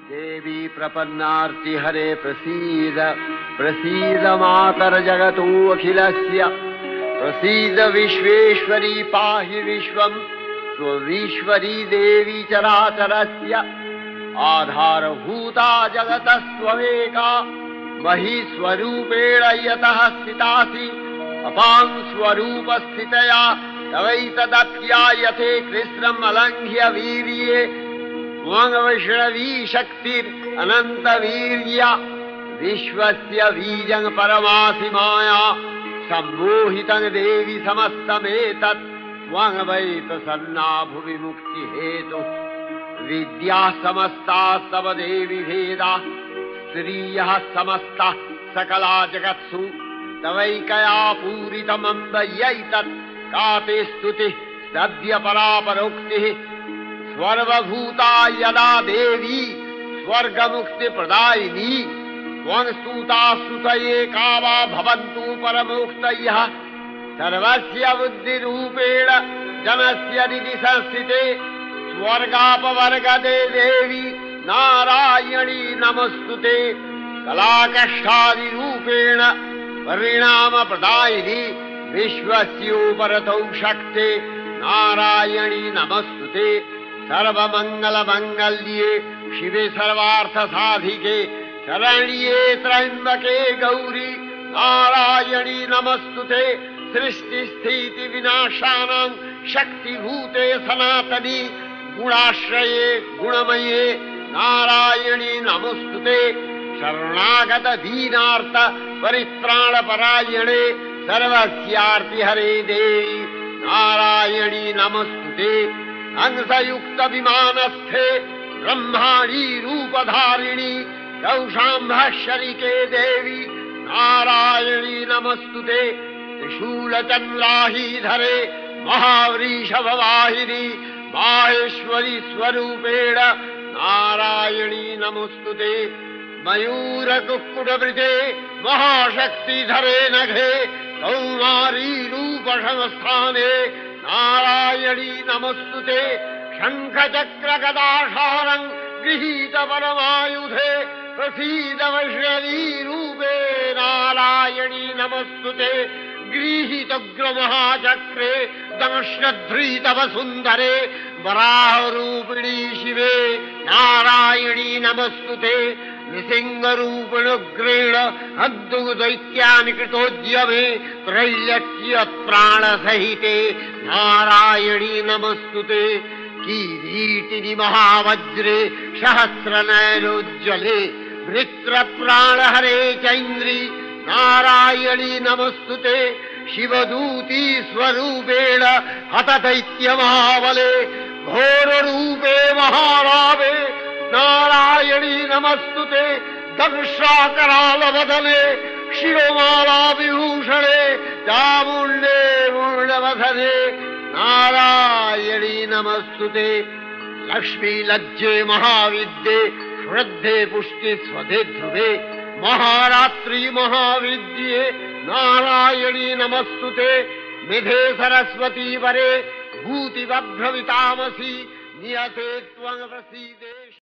देवी प्रपन्नार्ति हरे प्रसीद प्रसीद मातर जगतो अखिलस्य प्रसीद विश्वेश्वरी पाहि विश्वं स्वविश्वरी देवी चराचरस्य आधारभूता जगतस्त्वमेका महीस्वरूपेण यतः स्थितासि अपां स्वरूपस्थितया तवैतदप्यायते कृष्णम् अलङ्घ्य वीर्ये त्वं वैष्णवी शक्तिरनन्तवीर्या विश्वस्य बीजं परमासि माया सम्मोहितं देवि समस्तमेतत् त्वं वै प्रसन्ना भुवि मुक्तिहेतुः विद्याः समस्ताः तव देवि भेदाः स्त्रियः समस्ताः सकला जगत्सु तवैकया पूरितमम्बयैतत् का ते स्तुतिः सद्य परापरोक्तिः सर्वभूता यदा देवी स्वर्गमुक्तिप्रदायिनी त्वं स्तुता स्तुतये का वा भवन्तु परमोक्तयः सर्वस्य बुद्धिरूपेण जनस्य हृदि संस्थिते स्वर्गापवर्गदे देवी नारायणी नमस्तुते कलाकष्टादिरूपेण परिणामप्रदायिनी विश्वस्योपरतौ शक्ते नारायणी नमस्तुते सर्वमङ्गलमङ्गल्ये शिवे सर्वार्थसाधिके शरण्ये त्र्यम्बके गौरी नारायणी नमस्तुते सृष्टिस्थितिविनाशानां शक्तिभूते सनातनी गुणाश्रये गुणमये नारायणी नमस्तुते शरणागत दीनार्थ परित्राणपरायणे सर्वस्यार्ति हरे देवी नारायणी नमस्तुते हंसयुक्त विमानस्थे ब्रह्माणी रूपधारिणी कौशाम्भशरिके देवी नारायणी नमस्तुते त्रिशूलचन्द्राहीधरे महावृषभवाहिनी माहेश्वरी स्वरूपेण नारायणी नमस्तुते मयूरकुक्कुटवृते महाशक्तिधरे नघे कौमारी रूपसंस्थाने नारायणी नमस्तुते शङ्खचक्रगदाशारं गृहीत परमायुधे प्रसीद वैष्णवी रूपे नारायणी नमस्तुते गृहीतोग्रमहाचक्रे दंश्रध्रीतव सुन्दरे वराहरूपिणी शिवे नारायणी नमस्तुते निसिंहरूपिणुग्रेण अद्भुतदैत्यानि कृतोद्यमे त्रैलक्ष्यप्राणसहिते नारायणी नमस्तुते किरीटिनि महावज्रे सहस्रनयनोज्ज्वले वृत्रप्राणहरे चैन्द्री नारायणी नमस्तुते शिवदूती स्वरूपेण हतदैत्यमहाबले घोररूपे महारावे नारायणी नमस्तुते दंशाकरालवदने शिरोमाला विभूषणे चामुण्डे मूर्णवसने नारायणी नमस्तुते लक्ष्मी लज्जे महाविद्ये श्रद्धे पुष्टि स्वधे ध्रुवे महारात्रि महाविद्ये नारायणी नमस्तुते मेधे सरस्वती वरे भूतिवभ्रवितामसि नियते त्वं प्रसीदे।